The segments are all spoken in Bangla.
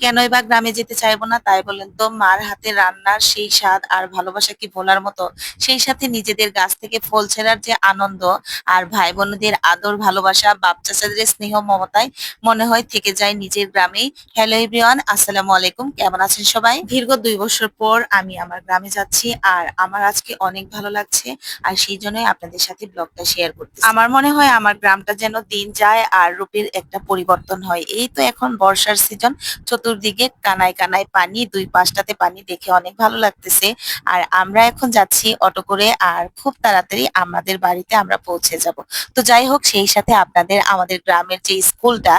কেনই বা গ্রামে যেতে চাইবো না তাই বলেন তো? মার হাতের রান্নার সেই স্বাদ আর ভালোবাসা কি ভোলার মতো? সেই সাথে নিজেদের গাছ থেকে ফল ছেঁড়ার যে আনন্দ আর ভাই বোনদের আদর ভালোবাসা, বাপ চাচাদের স্নেহ মমতায় মনে হয় থেকে যায় নিজের গ্রামেই। হ্যালো এভরিওয়ান, আসসালামু আলাইকুম। কেমন আছেন সবাই? দীর্ঘ ২ বছর পর আমি আমার গ্রামে যাচ্ছি আর আমার আজকে অনেক ভালো লাগছে। আর সেই জন্যই আপনাদের সাথে ব্লগটা শেয়ার করতেছি। আমার মনে হয় আমার গ্রামটা যেন দিন যায় আর রূপের একটা পরিবর্তন হয়। এই তো এখন বর্ষার সিজন, চতুর্দিকে কানায় কানায় পানি, দুই পাশটাতে পানি দেখে অনেক ভালো লাগতেছে। আর আমরা এখন যাচ্ছি অটো করে আর খুব তাড়াতাড়ি আমাদের বাড়িতে আমরা পৌঁছে যাব। তো যাই হোক, সেই সাথে আপনাদের আমাদের গ্রামের যে স্কুলটা,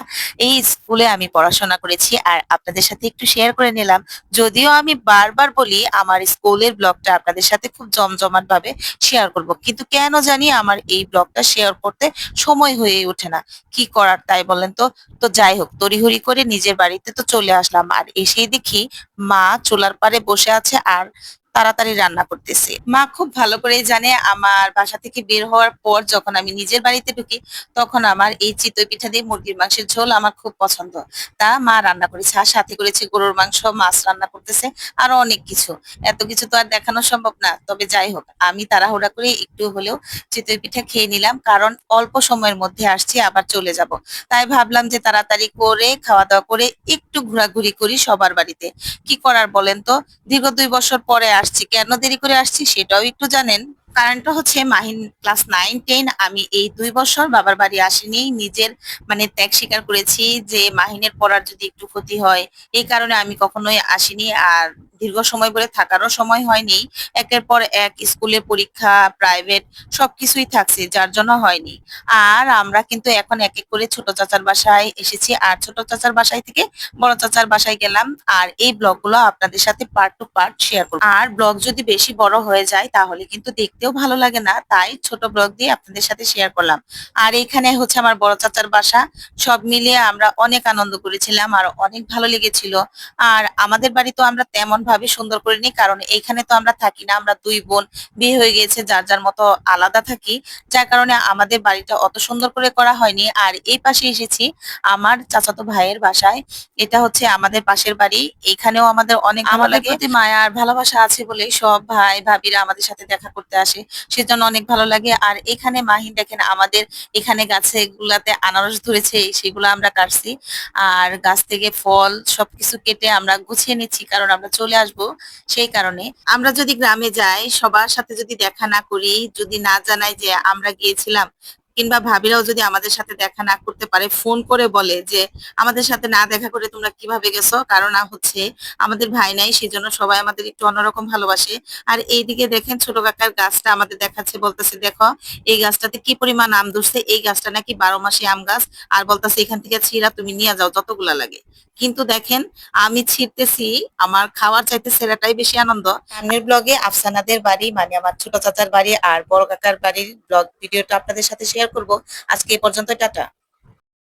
এই স্কুলে আমি পড়াশোনা করেছি আর আপনাদের সাথে একটু শেয়ার করে নিলাম। যদিও আমি বারবার বলি আমার স্কুলের ব্লগটা আপনাদের সাথে খুব জমজমাট ভাবে শেয়ার করব, কিন্তু কেন জানি আমার এই ব্লগটা শেয়ার করতে সময় হয়ে ওঠে না। কি করার তাই বলেন তো? তো যাই হোক, তড়িঘড়ি করে নিজের বাড়িতে তো চলে আসলাম আর এসেই দেখি মা চুলার পাড়ে বসে আছে আর তাড়াতাড়ি রান্না করতেছে। মা খুব ভালো করেই জানে আমার বাসা থেকে বের হওয়ার পর যখন আমি নিজের বাড়িতে ঢুকি তখন আমার এই চিতই পিঠা দিয়ে মুরগির মাংসের ঝোল আমার খুব পছন্দ। তা মা রান্না করেছে আর সাথে করেছে গরুর মাংস, মাছ রান্না করতেছে, আরো অনেক কিছু। এত কিছু তো আর দেখানো সম্ভব না, তবে যাই হোক আমি তাড়াহুড়া করে একটু হলেও চিতই পিঠা খেয়ে নিলাম, কারণ অল্প সময়ের মধ্যে আসছি, আবার চলে যাব। তাই ভাবলাম যে তাড়াতাড়ি করে খাওয়া দাওয়া করে একটু ঘোরাঘুরি করি সবার বাড়িতে। কি করার বলেন তো? দীর্ঘ ২ বছর পরে আসছি। কেন দেরি করে আসছি সেটাও একটু জানেন? কারণটা হচ্ছে মাহিন ক্লাস 9-10, আমি এই ২ বছর বাবার বাড়ি আসিনি। নিজের মানে ত্যাগ স্বীকার করেছি যে মাহিনের পড়ার যদি একটু ক্ষতি হয়, এই কারণে আমি কখনোই আসিনি। আর দীর্ঘ সময় ধরে থাকারও সময় হয়নি। একের পর এক স্কুলের পরীক্ষা, প্রাইভেট সবকিছুই থাকছে, যার জন্য হয়নি। আর আমরা কিন্তু এখন এক এক করে ছোট চাচার বাসায় এসেছি আর ছোট চাচার বাসায় থেকে বড় চাচার বাসায় গেলাম। আর এই ব্লগগুলো আপনাদের সাথে পার্ট টু পার্ট শেয়ার করব। আর ব্লগ যদি বেশি বড় হয়ে যায় তাহলে কিন্তু দেখতেও ভালো লাগে না, তাই ছোট ব্লগ দিয়ে আপনাদের সাথে শেয়ার করলাম। আর এখানে হচ্ছে আমার বড় চাচার বাসা। সব মিলিয়ে আমরা অনেক আনন্দ করেছিলাম আর অনেক ভালো লেগেছিল। আর আমাদের বাড়ি তো আমরা তেমন ভাবে সুন্দর করিনি, কারণ এইখানে তো আমরা থাকি না, আমরা দুই বোন বিয়ে হয়ে গিয়েছে, যার যার মতো আলাদা থাকি, যার কারণে আমাদের বাড়িটা অত সুন্দর করে করা হয়নি। আর এই পাশে এসেছি আমার চাচাতো ভাইয়ের বাসায়। এটা হচ্ছে আমাদের পাশের বাড়ি। এখানেও আমাদের অনেক ভালো আমাদের লাগে। প্রতি মায়া আর ভালোবাসা আছে বলেই সব ভাই ভাবিরা আমাদের সাথে দেখা করতে আসে, সেজন্য অনেক ভালো লাগে। আর এখানে মাহিন দেখেন আমাদের এখানে গাছে গুলাতে আনারস ধরেছে, সেগুলো আমরা কাটছি। আর গাছ থেকে ফল সবকিছু কেটে আমরা গুছিয়ে নিচ্ছি, কারণ আমরা চলে আসব। সেই কারণে আমরা যদি গ্রামে যাই, সবার সাথে যদি দেখা না করি, যদি না জানাই যে আমরা গিয়েছিলাম, কিংবা ভাবিরাও যদি আমাদের সাথে দেখা না করতে পারে, ফোন করে বলে যে আমাদের সাথে না দেখা করে তোমরা কিভাবে গেছো, কারণ হচ্ছে আমাদের ভাই নাই, সেজন্য সবাই আমাদের একটু অন্যরকম ভালোবাসে। আর এইদিকে দেখেন ছোট কাকার গাছটা আমাদের দেখাচ্ছে, বলতেছে দেখো এই গাছটাতে কি পরিমাণ আম ধরছে, এই গাছটা নাকি 12 মাসে আম গাছ। আর বলতেছে এখান থেকে ছিঁড়া তুমি নিয়ে যাও যতগুলা লাগে। কিন্তু দেখেন আমি ছিঁড়তেছি, আমার খাওয়ার চাইতে ছেঁড়াটাই বেশি আনন্দ। সামনের ব্লগে আফসানাদের বাড়ি মানে আমার ছোট চাচার বাড়ি আর বড় কাকার বাড়ির ব্লগ ভিডিওটা আপনাদের সাথে শেয়ার করব। আজকে এই পর্যন্ত, টাটা।